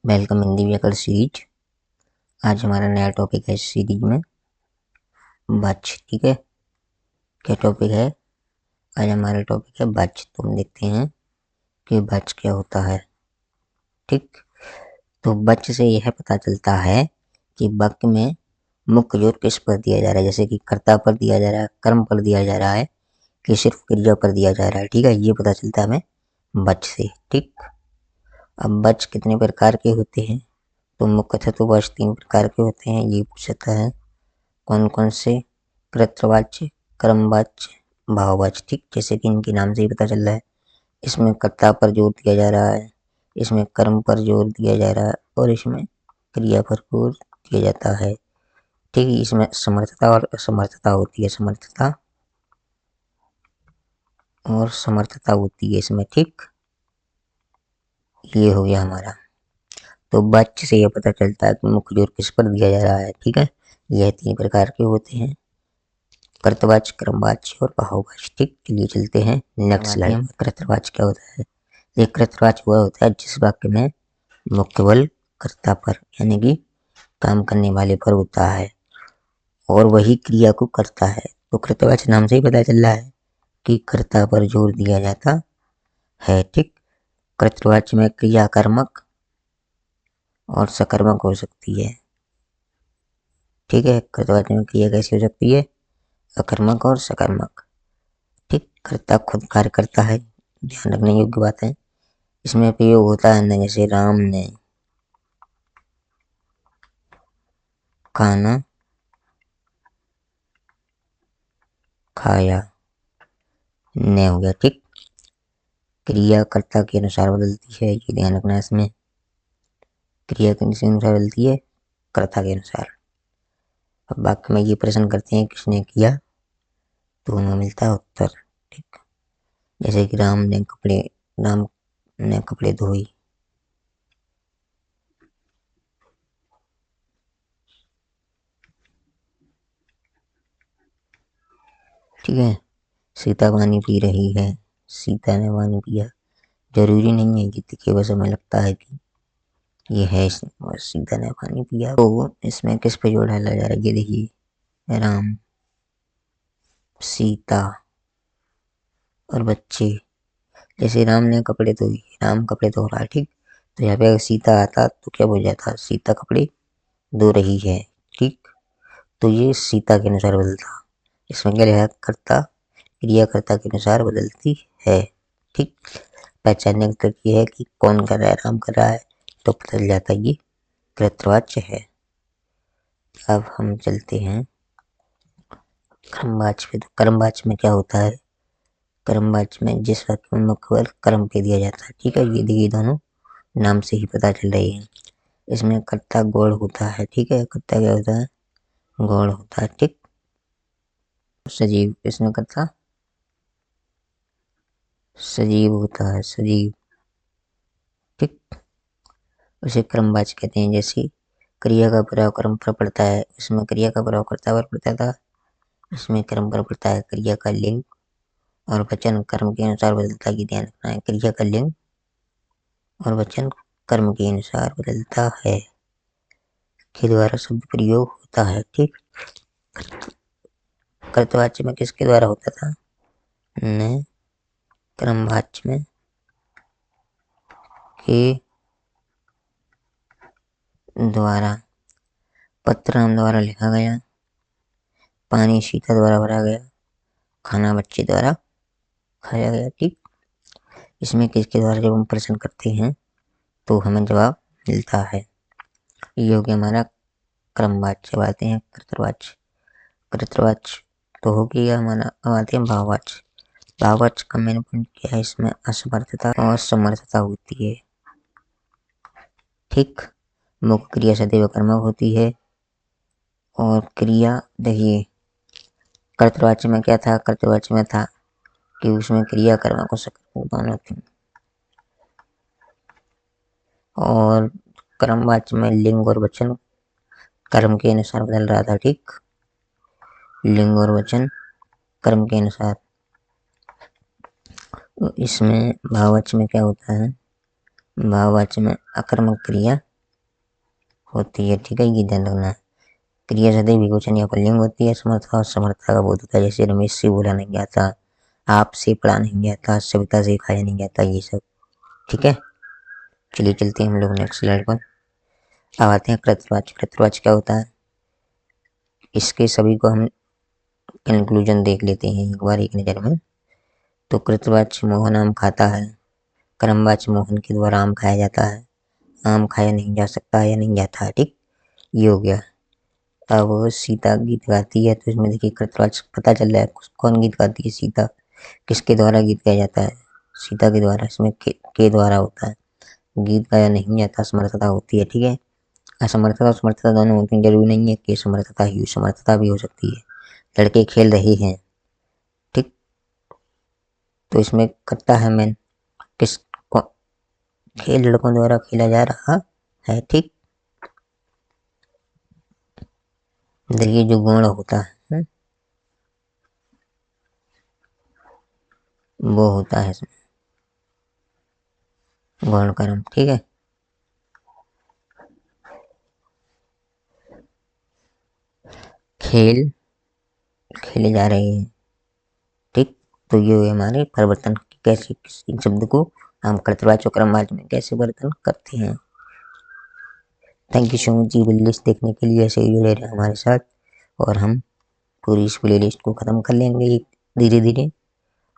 Welcome Hindi व्याकरण series. आज हमारा नया टॉपिक है इस सीरीज में बच। ठीक है, क्या टॉपिक है? आज हमारा टॉपिक है बच। तो हम देखते हैं कि बच क्या होता है। ठीक, तो बच से यह पता चलता है कि वाक्य में मुख्य जोर किस पर दिया जा रहा है, जैसे कि कर्ता पर दिया जा रहा है, कर्म पर दिया जा रहा है, कि सिर्फ क्रिया पर दिया जा रहा है। ठीक है, ये पता चलता है हमें बच से। ठीक, अब बच कितने प्रकार के होते हैं? तो मुख्यतः तो बच 3 प्रकार के होते हैं। ये पूछता है कौन कौन से? कृतवाच्य, कर्मवाच्य, भाववाच्य। ठीक, जैसे कि इनके नाम से ही पता चल रहा है, इसमें कर्ता पर जोर दिया जा रहा है, इसमें कर्म पर जोर दिया जा रहा है और इसमें क्रिया पर जोर दिया जाता है। ठीक, इसमें समर्थता और असमर्थता होती है, समर्थता और समर्थता होती है इसमें। ठीक, ये हो गया हमारा। तो वाच्य से यह पता चलता है कि मुख्य जोर किस पर दिया जा रहा है। ठीक है, यह 3 प्रकार के होते हैं, कर्तवाच्य, क्रमवाच्य और भाववाच्य। ठीक, चलिए चलते हैं नेक्स्ट स्लाइड। कर्तवाच्य क्या होता है? ये कर्तवाच्य वह होता है जिस वाक्य में मुख्य बल कर्ता पर यानी कि काम करने वाले पर होता है और वही क्रिया को करता है। तो कर्तवाच्य नाम से ही पता चल रहा है कि कर्ता पर जोर दिया जाता है। ठीक, कर्तवाच्य में क्रिया कर्मक और सकर्मक हो सकती है। ठीक है, कर्तवाच्य में क्रिया कैसी हो सकती है? अकर्मक और सकर्मक। ठीक, कर्ता खुद कार्य करता है, ध्यान रखने योग्य बात है। इसमें प्रयोग होता है न, जैसे राम ने खाना खाया, न हो गया। ठीक, क्रिया कर्ता के अनुसार बदलती है, ये ध्यान रखना है। इसमें क्रिया किसके अनुसार बदलती है? कर्ता के अनुसार। अब वाक्य में ये प्रश्न करते हैं किसने किया, तो हमें मिलता है उत्तर। ठीक, जैसे कि राम ने कपड़े धोई। ठीक है, सीता पानी पी रही है, सीता ने पानी पिया। जरूरी नहीं है कि देखिए, बस हमें लगता है कि ये है, सीता ने पानी पिया। तो इसमें किस पे जोर डाला जा रहा है? ये देखिए, राम, सीता और बच्चे। जैसे राम ने कपड़े धोए, राम कपड़े धो रहा है। ठीक, तो यहाँ पे अगर सीता आता तो क्या बोल जाता? सीता कपड़े धो रही है। ठीक, तो ये सीता के अनुसार बदलता। इसमें क्या लिखा? कर्ता क्रियाकर्ता के अनुसार बदलती है। ठीक, पहचानने का तरीका ये है कि कौन कर रहा है, राम कर रहा है, तो पता चल जाता है ये कृतवाच्य है। अब हम चलते हैं कर्मवाच्य पे। तो कर्मवाच्य में क्या होता है? कर्मवाच्य में जिस वाक्य में मुख्य बल कर्म पे दिया जाता है। ठीक है, ये देखिए दोनों नाम से ही पता चल रही है। इसमें कर्ता गौड़ होता है। ठीक है, कर्ता क्या होता है? गौड़ होता है। ठीक, सजीव, इसमें कर्ता सजीव होता है, सजीव। ठीक, उसे क्रमवाच्य कहते हैं। जैसे क्रिया का प्रभाव कर्म पर पड़ता है, इसमें क्रिया का प्रभाव कर्ता पर पड़ता था, इसमें कर्म पर पड़ता है। क्रिया का लिंग और वचन कर्म के अनुसार बदलता है, ध्यान रखना है। क्रिया का लिंग और वचन कर्म के अनुसार बदलता है, के द्वारा शब्द प्रयोग होता है। ठीक, कर्तवाच्य में किसके द्वारा होता था? न, क्रमवाच्य में के द्वारा। पत्र राम द्वारा लिखा गया, पानी सीता द्वारा भरा गया, खाना बच्चे द्वारा खाया गया। ठीक, इसमें किसके द्वारा जब हम प्रश्न करते हैं तो हमें जवाब मिलता है। ये हो गया हमारा क्रमवाच्य। अब आते हैं कर्तवाच्य। कर्तवाच्य तो हो गया हमारा। अब आते हैं भाववाच्य। भाववाच्य का मेन पॉइंट क्या है? इसमें असमर्थता और समर्थता होती है। ठीक, मुख्य क्रिया सदैव कर्मक होती है और क्रिया देखिए, कर्तवाच्य में क्या था? कर्तवाच्य में था कि उसमें क्रिया कर्मक और सकर्मक दोनों थी, और क्रमवाच्य में लिंग और वचन कर्म के अनुसार बदल रहा था। ठीक, लिंग और वचन कर्म के अनुसार। तो इसमें भाववाच्य में क्या होता है? भाववाच्य में अकर्मक क्रिया होती है, ठीक है, ये ध्यान रखना। क्रिया सदैव विभेचन या पुल्लिंग होती है। समर्था और समर्था का बोध होता है, जैसे रमेश से बोला नहीं जाता, आपसे पढ़ा नहीं जाता, सविता से खाया नहीं जाता, ये सब, ठीक है। चलिए चलते हैं हम लोग नेक्स्ट स्लाइड पर। अब आते हैं कृतवाच्य। कृतवाच्य क्या होता है, इसके सभी को हम कंक्लूजन देख लेते हैं एक बार एक नज़र में। तो कृतवाच्य मोहन आम खाता है, कर्मवाच्य मोहन के द्वारा आम खाया जाता है, आम खाया नहीं जा सकता या नहीं जाता है, ठीक, ये हो गया। अब सीता गीत गाती है, तो इसमें देखिए कृतवाच्य पता चल रहा है कौन गीत गाती है, सीता, किसके द्वारा गीत गाया जाता है, सीता के द्वारा, इसमें के द्वारा होता है। गीत गाया नहीं जाता, समर्थता होती है, ठीक है। असमर्थता और समर्थता दोनों होती हैं, जरूरी नहीं है कि समर्थता ही समर्थता भी हो सकती है। लड़के खेल रहे हैं, ठीक, तो इसमें करता है मैन, किस खेल लड़कों द्वारा खेला जा रहा है, ठीक। देखिए जो गुण होता है वो होता है इसमें गौण कर्म, ठीक है। खेल खेले जा रहे हैं, ठीक, तो ये हुए हमारे परिवर्तन कैसे इन शब्द को हम कर्तवाच्य और क्रमवाच्य में कैसे परिवर्तन करते हैं। थैंक यू सो मच जी प्लेलिस्ट देखने के लिए, ऐसे ही जुड़े रहे हमारे साथ, और हम पूरी इस प्लेलिस्ट को ख़त्म कर लेंगे धीरे धीरे।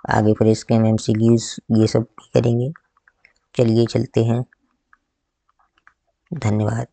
आगे फिर इसके हम MCQs ये सब भी करेंगे। चलिए चलते हैं, धन्यवाद।